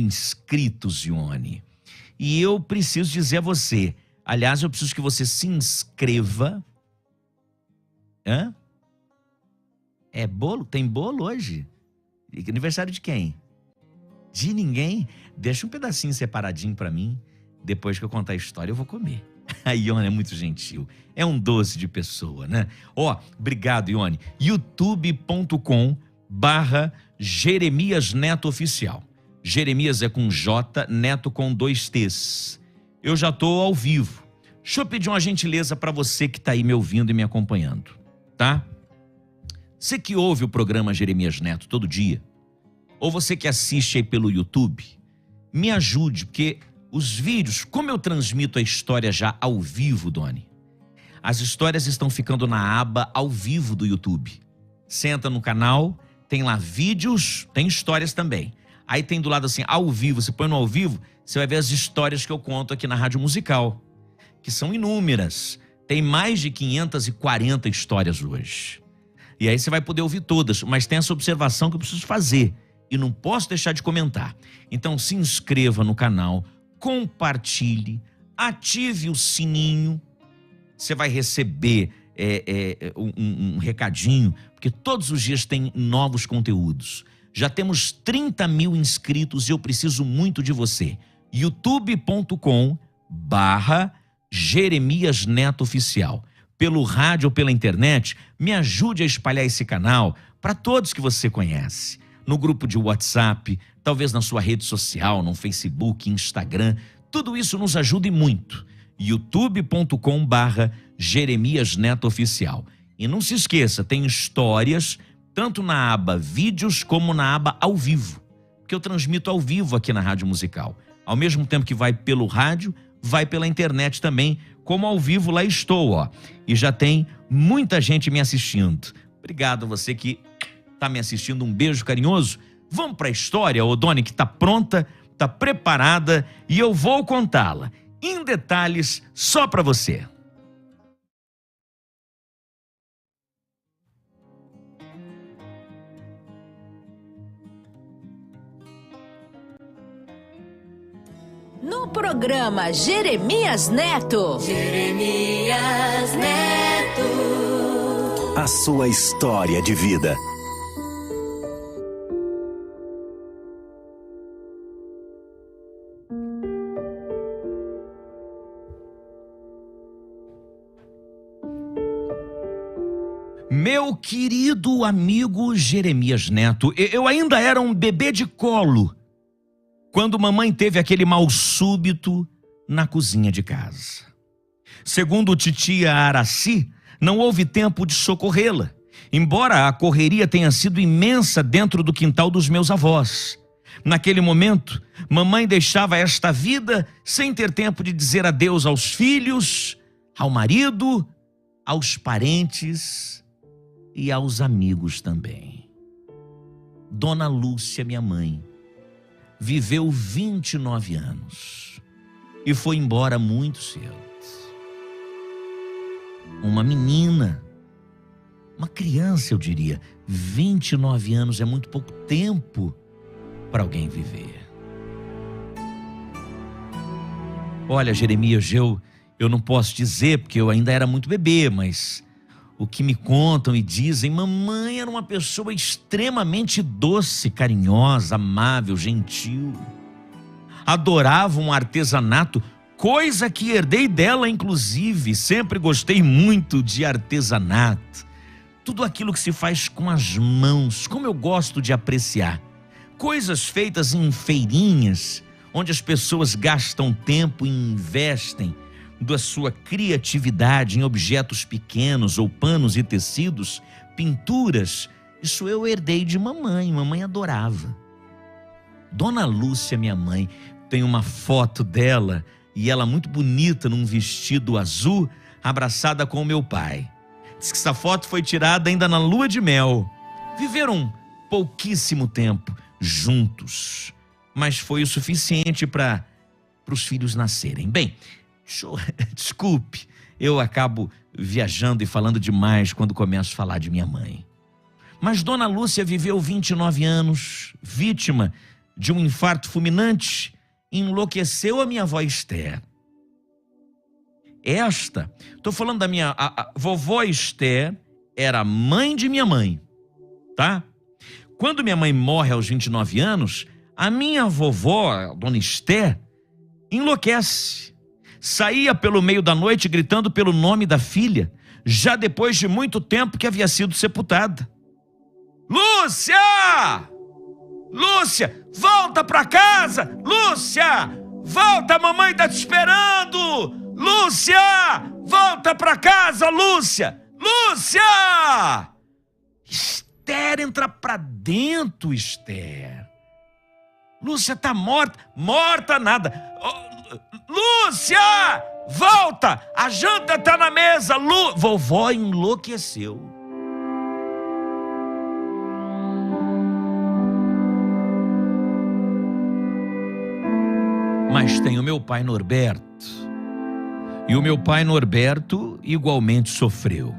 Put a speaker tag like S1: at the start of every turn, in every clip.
S1: inscritos, Ione. E eu preciso dizer a você, aliás, eu preciso que você se inscreva. Hã? É bolo? Tem bolo hoje? Aniversário de quem? De ninguém? Deixa um pedacinho separadinho pra mim. Depois que eu contar a história, eu vou comer. A Ione é muito gentil. É um doce de pessoa, né? Obrigado, Ione. youtube.com/Jeremias Neto Oficial. Jeremias é com J, Neto com 2 T's. Eu já tô ao vivo. Deixa eu pedir uma gentileza para você que tá aí me ouvindo e me acompanhando, tá? Você que ouve o programa Jeremias Neto todo dia, ou você que assiste aí pelo YouTube, me ajude, porque os vídeos, como eu transmito a história já ao vivo, Doni, as histórias estão ficando na aba ao vivo do YouTube. Você entra no canal, tem lá vídeos, tem histórias também. Aí tem do lado assim, ao vivo, você põe no ao vivo, você vai ver as histórias que eu conto aqui na Rádio Musical, que são inúmeras. Tem mais de 540 histórias hoje. E aí você vai poder ouvir todas, mas tem essa observação que eu preciso fazer e não posso deixar de comentar. Então se inscreva no canal, compartilhe, ative o sininho, você vai receber um recadinho, porque todos os dias tem novos conteúdos. Já temos 30 mil inscritos e eu preciso muito de você. youtube.com/Jeremias Neto Oficial. Pelo rádio ou pela internet, me ajude a espalhar esse canal para todos que você conhece. No grupo de WhatsApp, talvez na sua rede social, no Facebook, Instagram. Tudo isso nos ajuda e muito. youtube.com/Jeremias Neto Oficial. E não se esqueça, tem histórias tanto na aba vídeos como na aba ao vivo, porque eu transmito ao vivo aqui na Rádio Musical. Ao mesmo tempo que vai pelo rádio, vai pela internet também, como ao vivo lá estou, E já tem muita gente me assistindo. Obrigado a você que está me assistindo, um beijo carinhoso. Vamos para a história, Doni, que está pronta, está preparada e eu vou contá-la em detalhes só para você.
S2: No programa Jeremias Neto. Jeremias Neto.
S3: A sua história de vida.
S1: Meu querido amigo Jeremias Neto, eu ainda era um bebê de colo quando mamãe teve aquele mal súbito na cozinha de casa. Segundo titia Araci, não houve tempo de socorrê-la, embora a correria tenha sido imensa dentro do quintal dos meus avós. Naquele momento, mamãe deixava esta vida sem ter tempo de dizer adeus aos filhos, ao marido, aos parentes e aos amigos também. Dona Lúcia, minha mãe, viveu 29 anos e foi embora muito cedo. Uma menina, uma criança, eu diria. 29 anos é muito pouco tempo para alguém viver. Olha, Jeremias, eu não posso dizer porque eu ainda era muito bebê, mas o que me contam e dizem, mamãe era uma pessoa extremamente doce, carinhosa, amável, gentil. Adorava um artesanato, coisa que herdei dela, inclusive. Sempre gostei muito de artesanato. Tudo aquilo que se faz com as mãos, como eu gosto de apreciar. Coisas feitas em feirinhas, onde as pessoas gastam tempo e investem da sua criatividade em objetos pequenos ou panos e tecidos, pinturas. Isso eu herdei de mamãe, mamãe adorava. Dona Lúcia, minha mãe, tem uma foto dela e ela muito bonita num vestido azul, abraçada com o meu pai. Diz que essa foto foi tirada ainda na lua de mel. Viveram pouquíssimo tempo juntos, mas foi o suficiente para os filhos nascerem. Bem, desculpe, eu acabo viajando e falando demais quando começo a falar de minha mãe. Mas Dona Lúcia viveu 29 anos, vítima de um infarto fulminante, enlouqueceu a minha avó Esther. Estou falando da minha a vovó Esther, era mãe de minha mãe, tá? Quando minha mãe morre aos 29 anos, a minha vovó, a dona Esther, enlouquece. Saía pelo meio da noite gritando pelo nome da filha, já depois de muito tempo que havia sido sepultada. Lúcia! Lúcia, volta pra casa! Lúcia! Volta, a mamãe tá te esperando! Lúcia! Volta pra casa, Lúcia! Lúcia! Esther, entra pra dentro, Esther. Lúcia tá morta. Morta nada. Lúcia! Volta! A janta tá na mesa. Vovó enlouqueceu. Mas tem o meu pai Norberto. E o meu pai Norberto igualmente sofreu.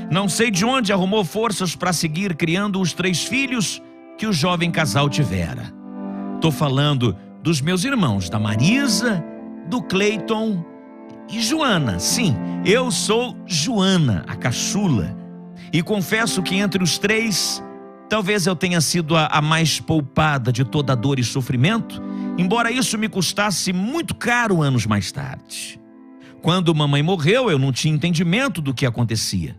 S1: Não sei de onde arrumou forças para seguir criando os 3 filhos que o jovem casal tivera. Estou falando dos meus irmãos, da Marisa, do Cleiton e Joana. Sim, eu sou Joana, a caçula. E confesso que entre os 3, talvez eu tenha sido a mais poupada de toda a dor e sofrimento, embora isso me custasse muito caro anos mais tarde. Quando mamãe morreu, eu não tinha entendimento do que acontecia.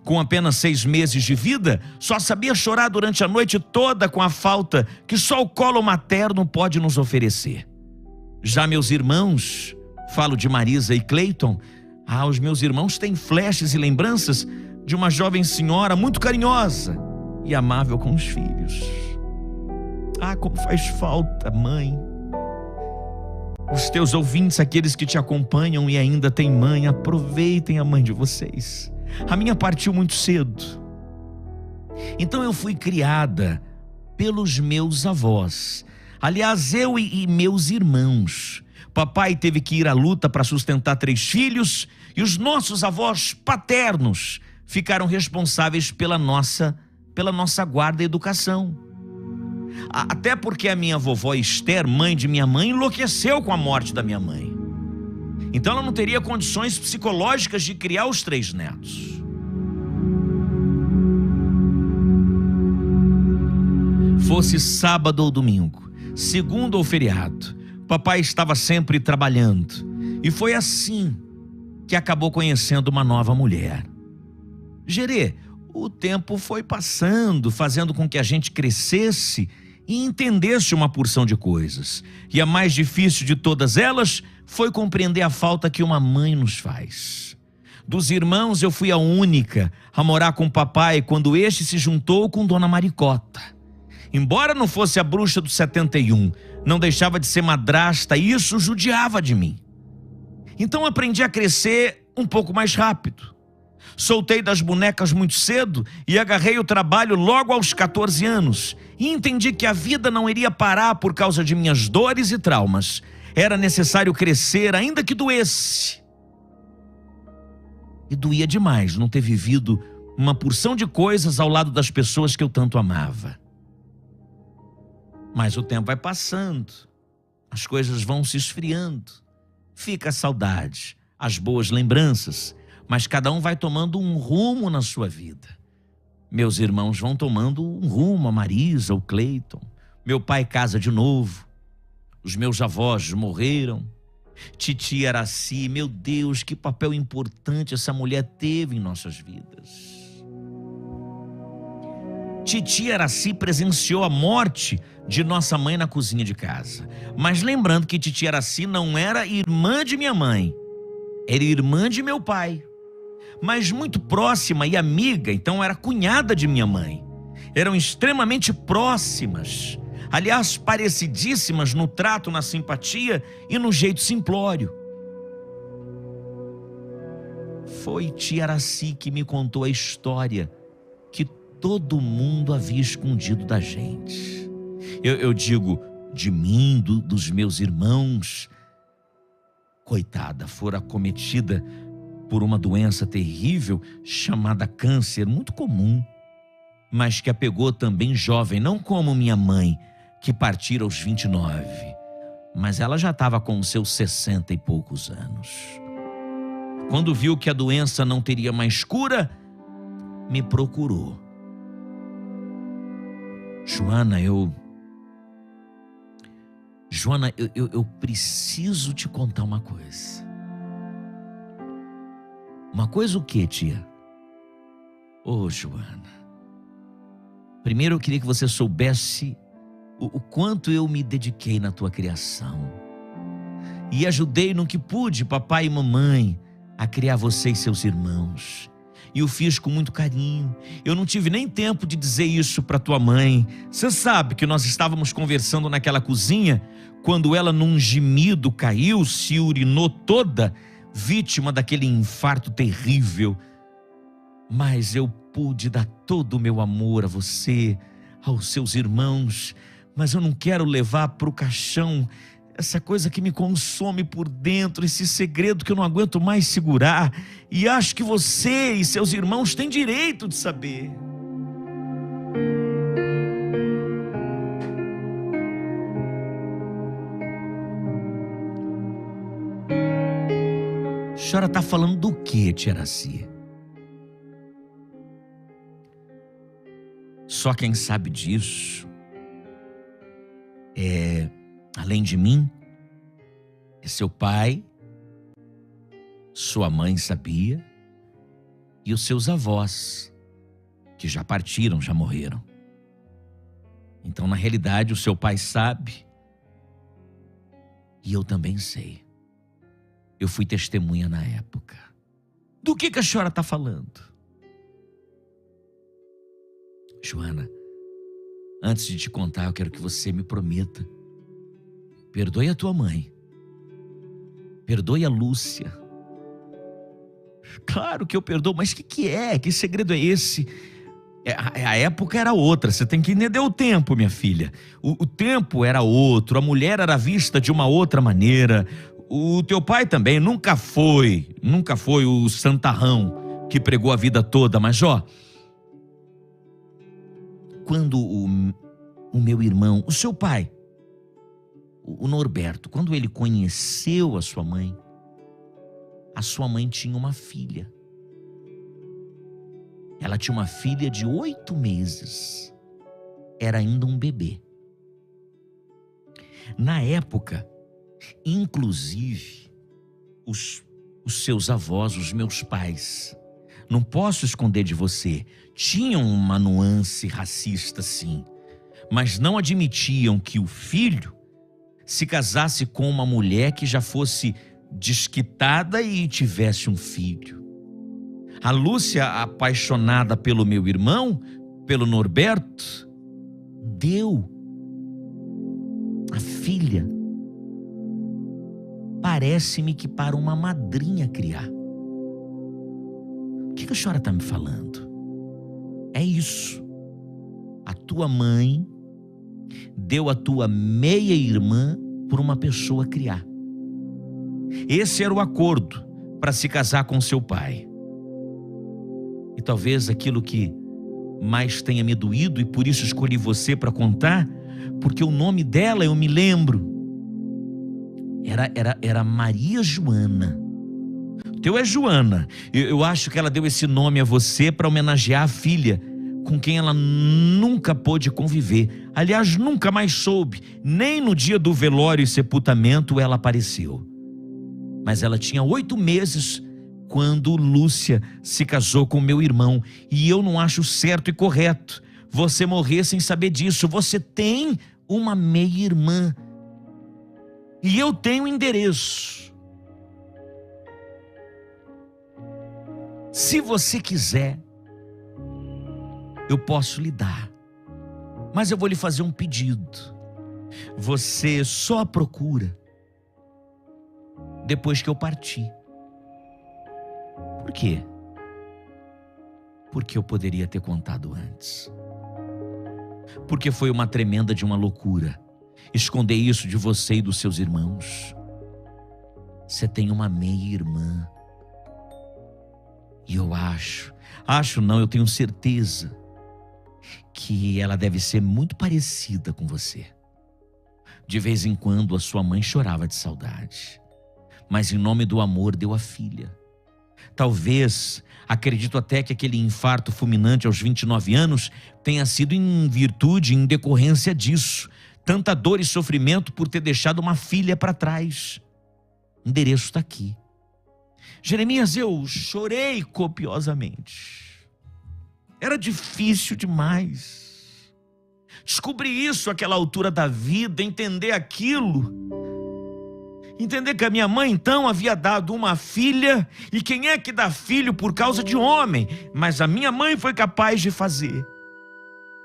S1: Com apenas 6 meses de vida, só sabia chorar durante a noite toda com a falta que só o colo materno pode nos oferecer. Já meus irmãos, falo de Marisa e Cleiton, os meus irmãos têm flashes e lembranças de uma jovem senhora muito carinhosa e amável com os filhos. Como faz falta, mãe. Os teus ouvintes, aqueles que te acompanham e ainda têm mãe, aproveitem a mãe de vocês. A minha partiu muito cedo. Então eu fui criada pelos meus avós. Aliás, eu e meus irmãos. Papai teve que ir à luta para sustentar 3 filhos e os nossos avós paternos ficaram responsáveis pela nossa guarda e educação. Até porque a minha vovó Esther, mãe de minha mãe, enlouqueceu com a morte da minha mãe. Então ela não teria condições psicológicas de criar os 3 netos. Fosse sábado ou domingo, segunda ou feriado, papai estava sempre trabalhando. E foi assim que acabou conhecendo uma nova mulher. Gerê, o tempo foi passando, fazendo com que a gente crescesse e entendesse uma porção de coisas. E a mais difícil de todas elas foi compreender a falta que uma mãe nos faz. Dos irmãos, eu fui a única a morar com o papai quando este se juntou com Dona Maricota. Embora não fosse a bruxa do 71, não deixava de ser madrasta e isso judiava de mim. Então aprendi a crescer um pouco mais rápido. Soltei das bonecas muito cedo e agarrei o trabalho logo aos 14 anos. E entendi que a vida não iria parar por causa de minhas dores e traumas. Era necessário crescer, ainda que doesse. E doía demais não ter vivido uma porção de coisas ao lado das pessoas que eu tanto amava. Mas o tempo vai passando, as coisas vão se esfriando. Fica a saudade, as boas lembranças, mas cada um vai tomando um rumo na sua vida. Meus irmãos vão tomando um rumo, a Marisa, o Cleiton. Meu pai casa de novo. Os meus avós morreram. Titia Araci, meu Deus, que papel importante essa mulher teve em nossas vidas. Titia Araci presenciou a morte de nossa mãe na cozinha de casa. Mas lembrando que Titia Araci não era irmã de minha mãe, era irmã de meu pai. Mas muito próxima e amiga, então era cunhada de minha mãe. Eram extremamente próximas. Aliás, parecidíssimas no trato, na simpatia e no jeito simplório. Foi tia Araci que me contou a história que todo mundo havia escondido da gente. Eu digo, de mim, dos meus irmãos. Coitada, fora acometida por uma doença terrível chamada câncer, muito comum, mas que a pegou também jovem, não como minha mãe, que partira aos 29, mas ela já estava com os seus 60 e poucos anos. Quando viu que a doença não teria mais cura, me procurou. Joana, eu preciso te contar uma coisa. Uma coisa o quê, tia? Ô, Joana, primeiro eu queria que você soubesse o quanto eu me dediquei na tua criação. E ajudei no que pude, papai e mamãe, a criar você e seus irmãos. E o fiz com muito carinho. Eu não tive nem tempo de dizer isso para tua mãe. Você sabe que nós estávamos conversando naquela cozinha, quando ela num gemido caiu, se urinou toda, vítima daquele infarto terrível. Mas eu pude dar todo o meu amor a você, aos seus irmãos, mas eu não quero levar para o caixão essa coisa que me consome por dentro, esse segredo que eu não aguento mais segurar, e acho que você e seus irmãos têm direito de saber. A senhora está falando do quê, tia Araci? Só quem sabe disso além de mim, é seu pai, sua mãe sabia, e os seus avós, que já partiram, já morreram. Então, na realidade, o seu pai sabe, e eu também sei. Eu fui testemunha na época. Do que a senhora está falando? Joana, antes de te contar, eu quero que você me prometa. Perdoe a tua mãe. Perdoe a Lúcia. Claro que eu perdoo, mas o que é? Que segredo é esse? A época era outra, você tem que entender o tempo, minha filha. O tempo era outro, a mulher era vista de uma outra maneira. O teu pai também nunca foi o santarrão que pregou a vida toda, mas quando o meu irmão, o seu pai, o Norberto, quando ele conheceu a sua mãe tinha uma filha. Ela tinha uma filha de 8 meses. Era ainda um bebê. Na época, inclusive, os seus avós, os meus pais, não posso esconder de você, tinham uma nuance racista, sim, mas não admitiam que o filho se casasse com uma mulher que já fosse desquitada e tivesse um filho. A Lúcia, apaixonada pelo meu irmão, pelo Norberto, deu a filha, parece-me que para uma madrinha criar. O que a senhora está me falando? É isso. A tua mãe deu a tua meia-irmã por uma pessoa criar. Esse era o acordo para se casar com seu pai. E talvez aquilo que mais tenha me doído, e por isso escolhi você para contar, porque o nome dela eu me lembro. Era Maria Joana. O teu é Joana. Eu acho que ela deu esse nome a você para homenagear a filha, com quem ela nunca pôde conviver. Aliás, nunca mais soube. Nem no dia do velório e sepultamento ela apareceu. Mas ela tinha 8 meses quando Lúcia se casou com meu irmão. E eu não acho certo e correto você morrer sem saber disso. Você tem uma meia-irmã. E eu tenho endereço. Se você quiser, eu posso lhe dar. Mas eu vou lhe fazer um pedido. Você só a procura depois que eu partir. Por quê? Porque eu poderia ter contado antes. Porque foi uma tremenda de uma loucura esconder isso de você e dos seus irmãos. Você tem uma meia-irmã. E eu eu tenho certeza que ela deve ser muito parecida com você. De vez em quando a sua mãe chorava de saudade, mas em nome do amor deu a filha. Talvez, acredito até que aquele infarto fulminante aos 29 anos tenha sido em virtude, em decorrência disso. Tanta dor e sofrimento por ter deixado uma filha para trás. O endereço está aqui. Jeremias, eu chorei copiosamente. Era difícil demais. Descobri isso àquela altura da vida, entender aquilo. Entender que a minha mãe então havia dado uma filha, e quem é que dá filho por causa de homem? Mas a minha mãe foi capaz de fazer.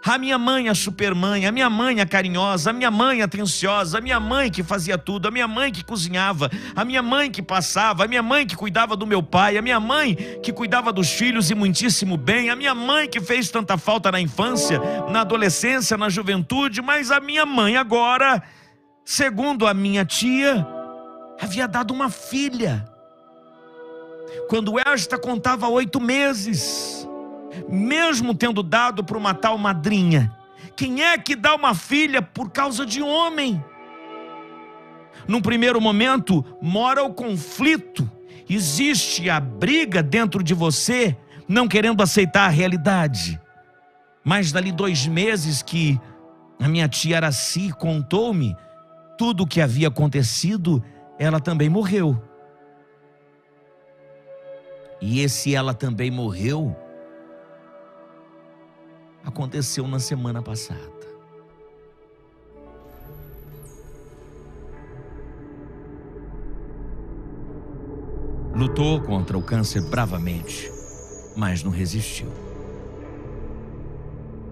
S1: A minha mãe, a supermãe, a minha mãe, a carinhosa, a minha mãe atenciosa, a minha mãe que fazia tudo, a minha mãe que cozinhava, a minha mãe que passava, a minha mãe que cuidava do meu pai, a minha mãe que cuidava dos filhos e muitíssimo bem, a minha mãe que fez tanta falta na infância, na adolescência, na juventude, mas a minha mãe agora, segundo a minha tia, havia dado uma filha. Quando esta contava 8 meses, mesmo tendo dado para uma tal madrinha. Quem é que dá uma filha por causa de homem? Num primeiro momento, mora o conflito. Existe a briga dentro de você, não querendo aceitar a realidade. Mas dali 2 meses que a minha tia Araci contou-me tudo o que havia acontecido, ela também morreu. E esse ela também morreu aconteceu na semana passada. Lutou contra o câncer bravamente, mas não resistiu.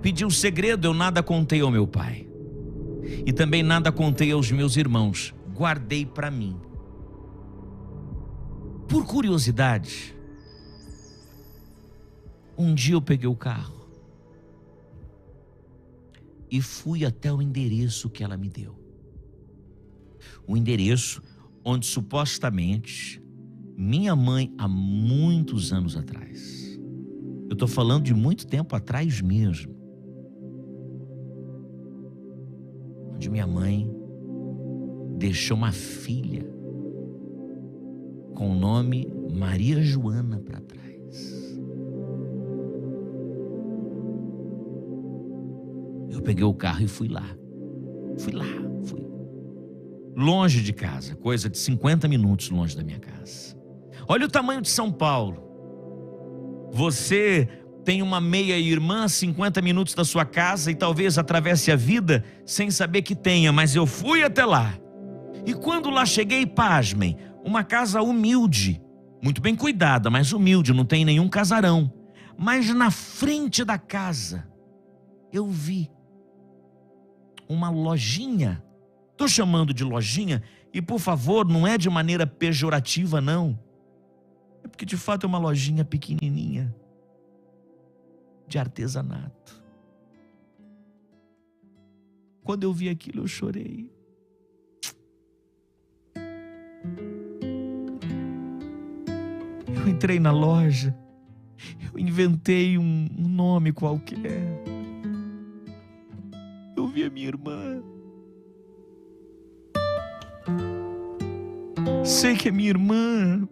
S1: Pediu segredo, eu nada contei ao meu pai. E também nada contei aos meus irmãos. Guardei para mim. Por curiosidade, um dia eu peguei o carro e fui até o endereço que ela me deu. O endereço onde supostamente minha mãe, há muitos anos atrás, eu estou falando de muito tempo atrás mesmo, onde minha mãe deixou uma filha com o nome Maria Joana para trás. Eu peguei o carro e fui lá. Fui. Longe de casa, coisa de 50 minutos longe da minha casa. Olha o tamanho de São Paulo. Você tem uma meia-irmã a 50 minutos da sua casa e talvez atravesse a vida sem saber que tenha, mas eu fui até lá. E quando lá cheguei, pasmem, uma casa humilde, muito bem cuidada, mas humilde, não tem nenhum casarão. Mas na frente da casa, eu vi uma lojinha. Estou chamando de lojinha, e por favor, não é de maneira pejorativa, não. É porque de fato é uma lojinha pequenininha, de artesanato. Quando eu vi aquilo, eu chorei. Eu entrei na loja, eu inventei um nome qualquer. Eu vi a minha irmã. Sei que é minha irmã,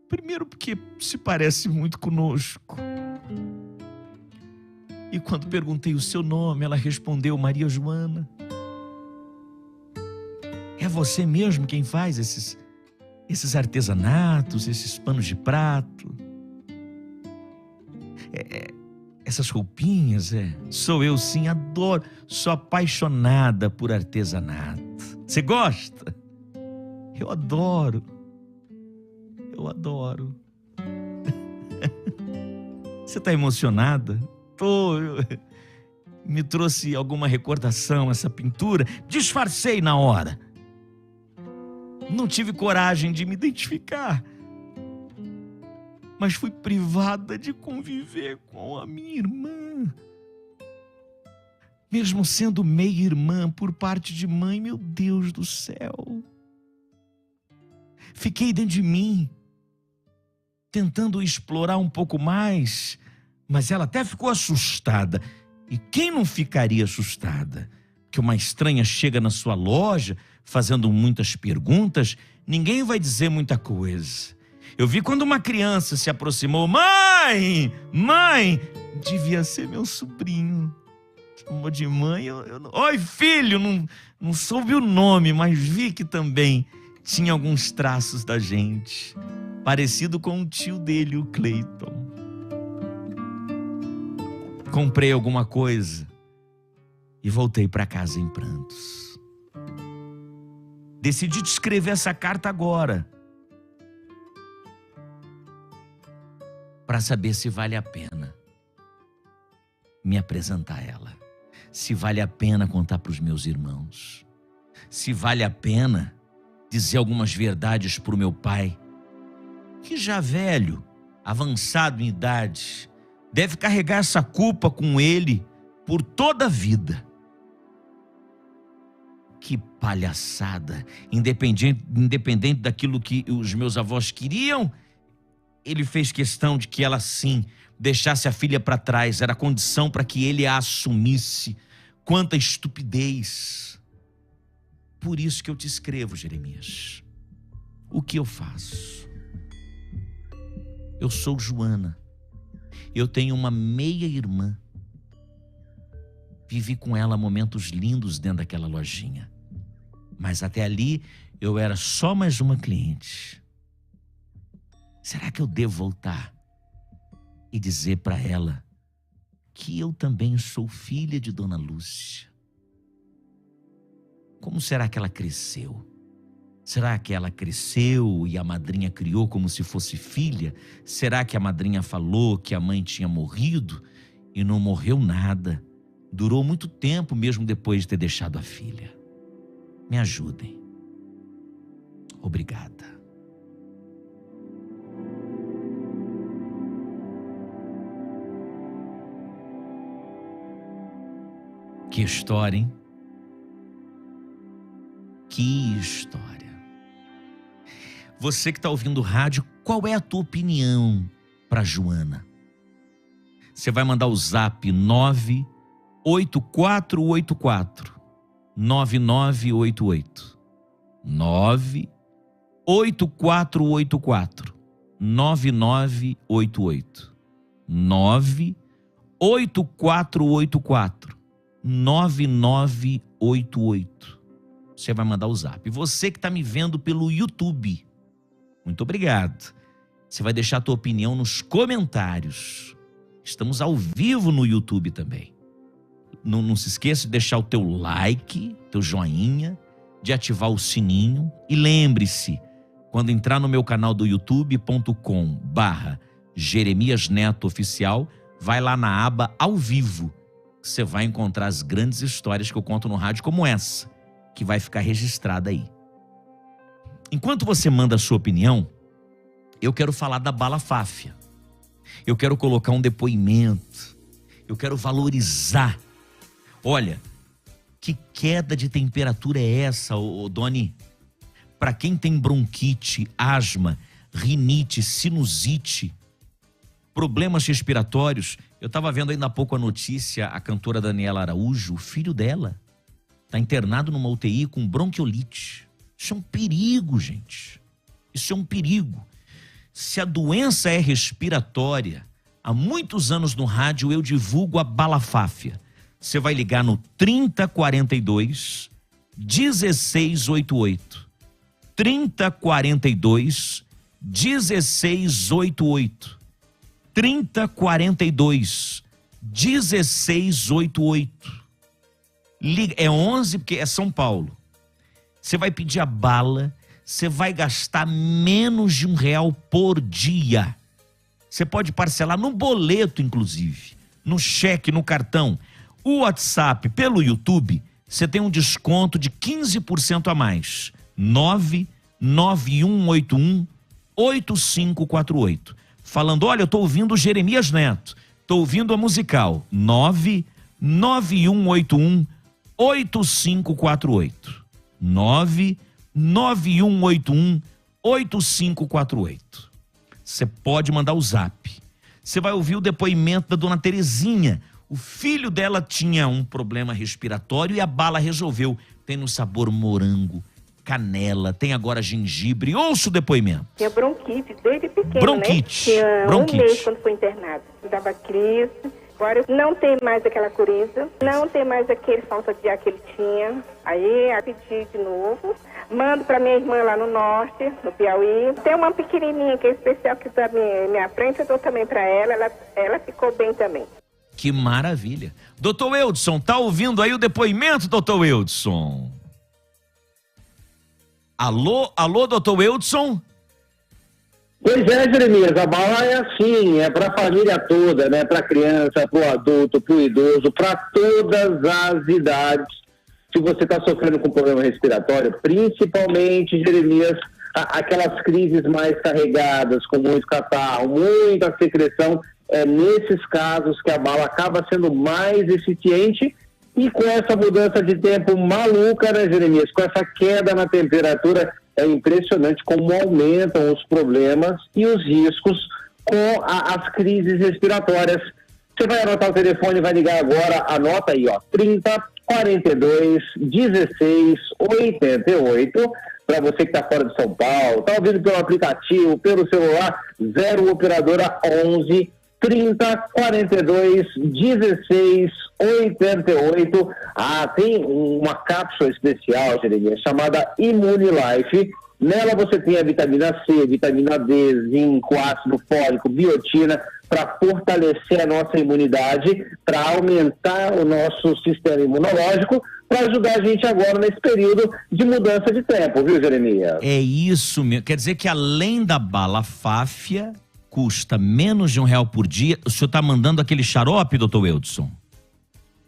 S1: primeiro porque se parece muito conosco. E quando perguntei o seu nome, ela respondeu Maria Joana. É você mesmo quem faz esses artesanatos, esses panos de prato? Essas roupinhas, Sou eu sim, adoro, sou apaixonada por artesanato. Você gosta? Eu adoro. Você está emocionada? Tô. Me trouxe alguma recordação essa pintura. Disfarcei na hora. Não tive coragem de me identificar. Mas fui privada de conviver com a minha irmã. Mesmo sendo meia-irmã por parte de mãe, meu Deus do céu. Fiquei dentro de mim, tentando explorar um pouco mais, mas ela até ficou assustada. E quem não ficaria assustada? que uma estranha chega na sua loja fazendo muitas perguntas, ninguém vai dizer muita coisa. Eu vi quando uma criança se aproximou, mãe, devia ser meu sobrinho. Chamou de mãe, oi filho, não soube o nome, mas vi que também tinha alguns traços da gente, parecido com o tio dele, o Cleiton. Comprei alguma coisa e voltei para casa em prantos. Decidi te escrever essa carta agora, para saber se vale a pena me apresentar a ela, se vale a pena contar para os meus irmãos, se vale a pena dizer algumas verdades para o meu pai, que já velho, avançado em idade, deve carregar essa culpa com ele por toda a vida. Que palhaçada! Independente daquilo que os meus avós queriam, ele fez questão de que ela sim deixasse a filha para trás. Era condição para que ele a assumisse. Quanta estupidez! Por isso que eu te escrevo, Jeremias. O que eu faço? Eu sou Joana. Eu tenho uma meia-irmã. Vivi com ela momentos lindos dentro daquela lojinha. Mas até ali eu era só mais uma cliente. Será que eu devo voltar e dizer para ela que eu também sou filha de Dona Lúcia? Como será que ela cresceu? Será que ela cresceu e a madrinha criou como se fosse filha? Será que a madrinha falou que a mãe tinha morrido e não morreu nada? Durou muito tempo mesmo depois de ter deixado a filha. Me ajudem. Obrigada. Que história, hein? Que história. Você que está ouvindo o rádio, qual é a tua opinião para Joana? Você vai mandar o zap 98484 9988 98484 9988 98484 9988. Você vai mandar o zap. Você que está me vendo pelo YouTube, muito obrigado. Você vai deixar a tua opinião nos comentários. Estamos ao vivo no YouTube também. Não se esqueça de deixar o teu like, teu joinha, de ativar o sininho. E lembre-se, quando entrar no meu canal do youtube.com/Jeremias Neto Oficial, vai lá na aba ao vivo. Você vai encontrar as grandes histórias que eu conto no rádio como essa, que vai ficar registrada aí. Enquanto você manda a sua opinião, eu quero falar da bala Fáfia. Eu quero colocar um depoimento. Eu quero valorizar. Olha, que queda de temperatura é essa, Doni? Para quem tem bronquite, asma, rinite, sinusite, problemas respiratórios. Eu estava vendo ainda há pouco a notícia, a cantora Daniela Araújo, o filho dela está internado numa UTI com bronquiolite. Isso é um perigo, gente. Isso é um perigo. Se a doença é respiratória, há muitos anos no rádio eu divulgo a bala Fáfia. Você vai ligar no 3042 1688. 3042 1688. 3042 1688. Liga, é 11 porque é São Paulo. Você vai pedir a bala, você vai gastar menos de R$1 por dia. Você pode parcelar no boleto, inclusive, no cheque, no cartão. O WhatsApp pelo YouTube, você tem um desconto de 15% a mais. 99181 8548. Falando, olha, eu estou ouvindo o Jeremias Neto, estou ouvindo a musical. 99181 8548. 99181 8548. Você pode mandar o zap. Você vai ouvir o depoimento da dona Terezinha, O filho dela tinha um problema respiratório e a bala resolveu. Tem no sabor morango, canela, tem agora gengibre. Ouça o depoimento.
S4: Tinha bronquite desde pequeno,
S1: Bronquite.
S4: né? Tinha
S1: Bronquite.
S4: um mês quando foi internado. Dava crise. Agora não tem mais aquela coriza, não tem mais aquele falta de ar que ele tinha. Aí eu pedi de novo. Mando para minha irmã lá no norte, no Piauí. Tem uma pequenininha que é especial que está à minha frente, eu dou também para ela. Ela ficou bem também.
S1: Que maravilha. Doutor Eudson, tá ouvindo aí o depoimento, doutor Eudson? Alô, doutor Eudson?
S5: Pois é, Jeremias, a bala é assim, é para a família toda, né? Para a criança, para o adulto, para o idoso, para todas as idades. Se você está sofrendo com problema respiratório, principalmente, Jeremias, aquelas crises mais carregadas, com muito catarro, muita secreção, é nesses casos que a bala acaba sendo mais eficiente. E com essa mudança de tempo maluca, né, Jeremias? Com essa queda na temperatura, é impressionante como aumentam os problemas e os riscos com as crises respiratórias. Você vai anotar o telefone, vai ligar agora, anota aí, ó, 30 42 16 88, para você que está fora de São Paulo, está ouvindo pelo aplicativo, pelo celular, 0 operadora 11 30 42 16 88. Tem uma cápsula especial, Jeremias, chamada Immunilife. Nela você tem a vitamina C, vitamina D, zinco, ácido fólico, biotina, para fortalecer a nossa imunidade, para aumentar o nosso sistema imunológico, para ajudar a gente agora nesse período de mudança de tempo, viu, Jeremias?
S1: É isso mesmo. Quer dizer que além da bala Fáfia, custa menos de R$1 por dia. O senhor está mandando aquele xarope, doutor Eudson?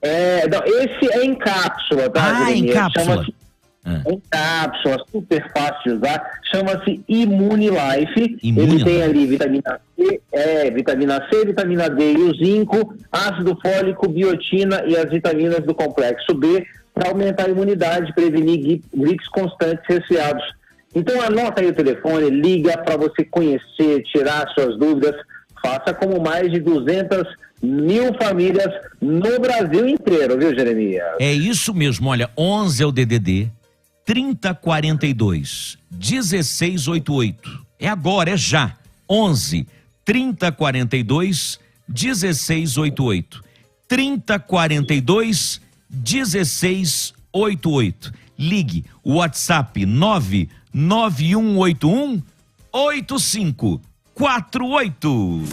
S5: Não, esse é em cápsula, tá, Jeremias?
S1: Em cápsula.
S5: Em cápsula, super fácil de usar, chama-se Immunilife. Ele tem ali vitamina C, vitamina D e o zinco, ácido fólico, biotina e as vitaminas do complexo B para aumentar a imunidade, prevenir gripes constantes e resfriados. Então anota aí o telefone, liga para você conhecer, tirar suas dúvidas, faça como mais de 200 mil famílias no Brasil inteiro, viu, Jeremias?
S1: É isso mesmo, olha, 11 é o DDD, 3042 1688. É agora, é já. 11 3042 1688. 3042 1688. Ligue o WhatsApp 99181 8548.